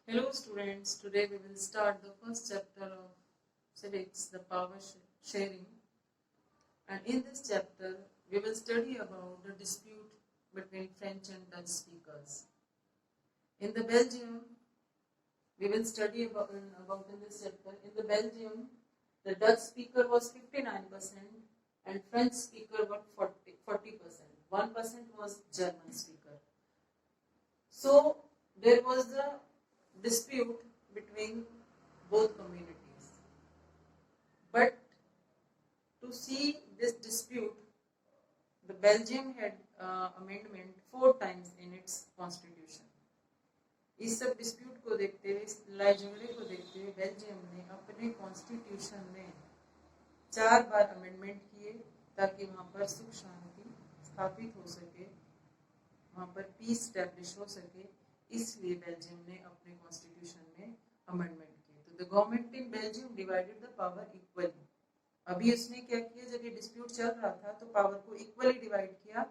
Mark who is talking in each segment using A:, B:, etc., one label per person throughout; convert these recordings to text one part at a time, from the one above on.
A: Hello students, today we will start the first chapter of civics, the power sharing. And in this chapter, we will study about the dispute between French and Dutch speakers. In the Belgium, we will study about in this chapter. In the Belgium, the Dutch speaker was 59% and French speaker was 40%. 1% was German speaker. So there was the dispute between both communities. But to see this dispute, the Belgium had amendment 4 times in its constitution. इस सब dispute को देखते हुए, इस लड़ाई झगड़े को देखते हुए बेल्जियम ने अपने कॉन्स्टिट्यूशन में 4 बार अमेंडमेंट किए ताकि वहाँ पर सुख शांति स्थापित हो सके, वहाँ पर पीस स्टैब्लिश हो सके। इसलिए बेल्जियम ने अपने कॉन्स्टिट्यूशन में अमेंडमेंट किए। तो the government in Belgium divided the power equally. अभी उसने क्या किया, जब ये डिस्प्यूट चल रहा था तो पावर को इक्वली डिवाइड किया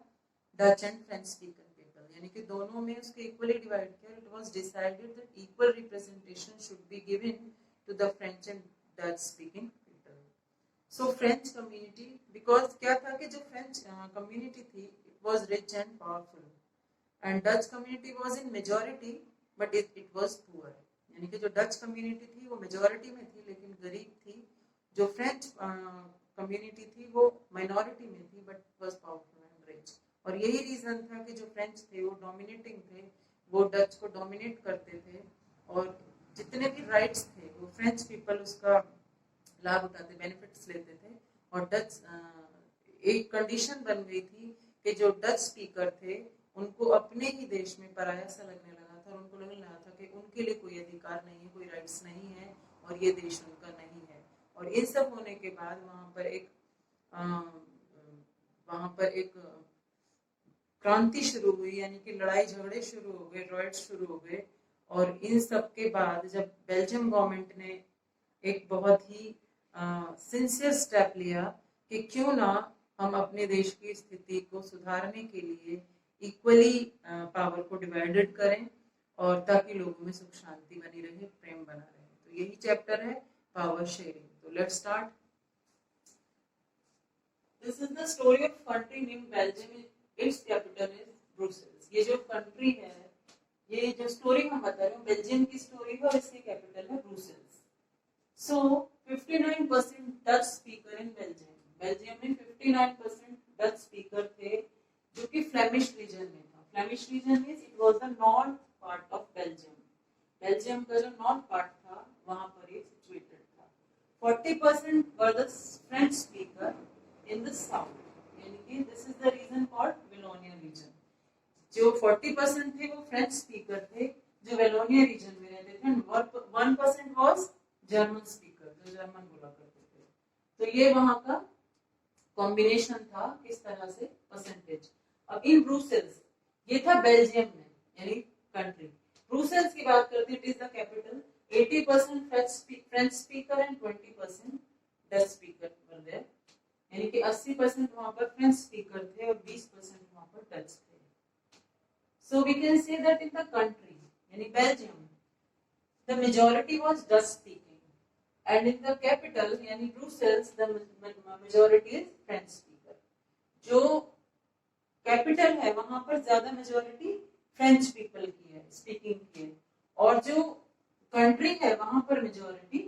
A: Dutch and French speaker people, यानी कि दोनों में उसको इक्वली डिवाइड किया। It was decided that equal representation should be given to the French and Dutch speaking people. So French community, because क्या था कि जो फ्रेंच कम्युनिटी थी it was rich and powerful and Dutch community was in majority but it was poor, यानी कि जो Dutch community थी वो मेजॉरिटी में थी लेकिन गरीब थी। जो फ्रेंच कम्युनिटी थी वो माइनॉरिटी में थी but was powerful and rich. और यही रीजन था कि जो फ्रेंच थे वो डोमिनेटिंग थे, वो डच को डोमिनेट करते थे और जितने भी राइट्स थे वो फ्रेंच पीपल उसका लाभ उठाते, बेनिफिट्स लेते थे। और डच एक कंडीशन बन गई थी कि जो डच स्पीकर थे उनको अपने ही देश में पराया सा लगने लगा था और उनको लगने लगा था कि उनके लिए कोई अधिकार नहीं है, कोई राइट्स नहीं है और ये देश उनका नहीं है। और इन सब होने के बाद वहाँ पर एक क्रांति शुरू हुई, यानी कि लड़ाई झगड़े शुरू हो गए, रॉयट्स शुरू हो गए। और इन सब के बाद जब बेल्जियम गवर्नमेंट ने एक बहुत ही सिंसियर स्टेप लिया कि क्यों ना हम अपने देश की स्थिति को सुधारने के लिए इक्वली पावर को डिवाइडेड करें और ताकि लोगों में सुख शांति बनी रहे, प्रेम बना रहे। तो यही चैप्टर है पावर शेयरिंग। तो let's start. This is the story of country named Belgium, it's capital is Brussels. ये जो कंट्री है, ये जो स्टोरी हम बता रहे हैं बेल्जियम की स्टोरी है और इसकी कैपिटल है Brussels. So 59% Dutch speaker in Belgium. Belgium में 59% डच स्पीकर थे जो कि फ्लेमिश रीजन में था। Flemish region means it was the north part of Belgium. Belgium का जो नॉर्थ पार्ट था वहां पर ये सिचुएटेड था। 40% were the French speaker in the south, यानी कि this is the region called Wallonia region. जो 40% थे वो फ्रेंच स्पीकर थे जो वेलोनिया रीजन में रहते थे। 1% वाज जर्मन स्पीकर, जो जर्मन बोला करते थे। तो ये वहां का कॉम्बिनेशन था किस तरह से परसेंटेज। अब इन ब्रुसेल्स, ये था बेल्जियम में यानी कंट्री। ब्रुसेल्स की बात करते हैं, it is the capital. 80% French speaker and 20% Dutch speaker were there, यानी कि 80% वहां पर फ्रेंच स्पीकर थे और 20% वहां पर डच थे। So we can say that in the country यानी Belgium the majority was Dutch speaking and in the capital यानी Brussels the majority is French speaker. जो कैपिटल है वहां पर ज्यादा मेजॉरिटी फ्रेंच पीपल की है, स्पीकिंग की है, और जो कंट्री है वहां पर मेजॉरिटी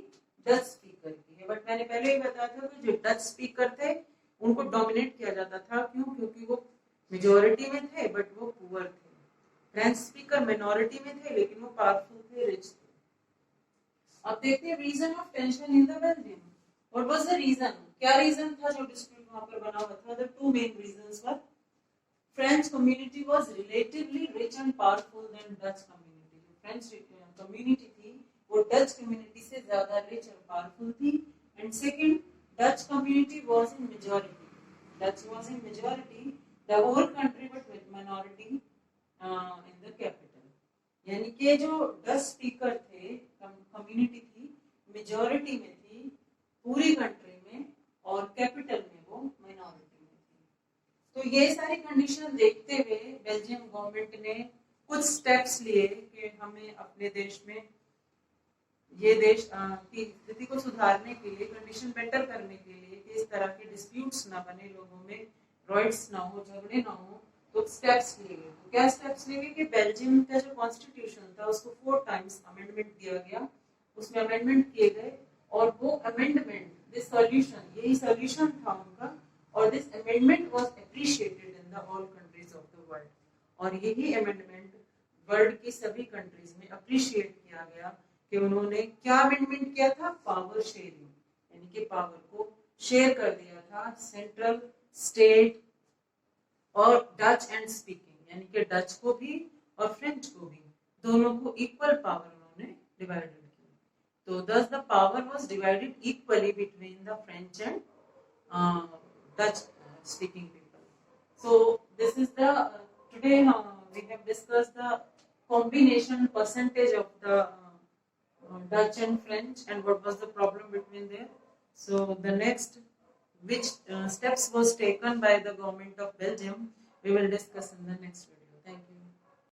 A: डच स्पीकर की है। बट मैंने पहले ही बताया था कि जो डच स्पीकर थे उनको डोमिनेट किया जाता था। क्यों? क्योंकि वो मेजॉरिटी में थे बट वो पुअर थे। फ्रेंच स्पीकर मिनॉरिटी में थे लेकिन वो पावरफुल थे, रिच थे। अब देखते हैं reason of tension in the Belgium. What was the reason? क्या रीजन था जो डिस्प्यूट वहां पर बना हुआ था? The two main reasons were French community was relatively rich and powerful than Dutch community. French community थी वो Dutch community से ज़्यादा rich and powerful थी। And second, Dutch community was in majority. Dutch was in majority, the whole country but with minority in the capital. यानी कि जो Dutch speaker थे, community थी, majority में थी पूरी country में और capital में वो minority। तो ये सारी कंडीशन देखते हुए बेल्जियम गवर्नमेंट ने कुछ स्टेप्स लिए कि हमें अपने देश में ये देश की स्थिति को सुधारने के लिए, कंडीशन बेटर करने के लिए, कि इस तरह के डिस्प्यूट्स ना बने, लोगों में रॉइट्स ना हो, झगड़े ना हो, तो स्टेप्स लिए गए। तो क्या स्टेप्स लिए गए कि बेल्जियम का जो कॉन्स्टिट्यूशन था उसको 4 टाइम्स अमेंडमेंट दिया गया, उसमें अमेंडमेंट किए गए, और वो अमेंडमेंट, दिस सॉल्यूशन, यही सॉल्यूशन था उनका, और this amendment was appreciated in the all countries of the world. और यही अमेंडमेंट वर्ल्ड की सभी कंट्रीज में अप्रिशिएट किया गया कि उन्होंने क्या अमेंडमेंट किया था, पावर शेयरिंग, यानी कि पावर को शेयर कर दिया था सेंट्रल, स्टेट और डच एंड स्पीकिंग, यानी कि डच को भी और फ्रेंच को भी, दोनों को इक्वल पावर उन्होंने डिवाइडेड किया। तो thus the power was divided equally between the French and Dutch speaking people. So this is the today we have discussed the combination percentage of the Dutch and French and what was the problem between there. So the next, which steps was taken by the government of Belgium, we will discuss in the next video. Thank you.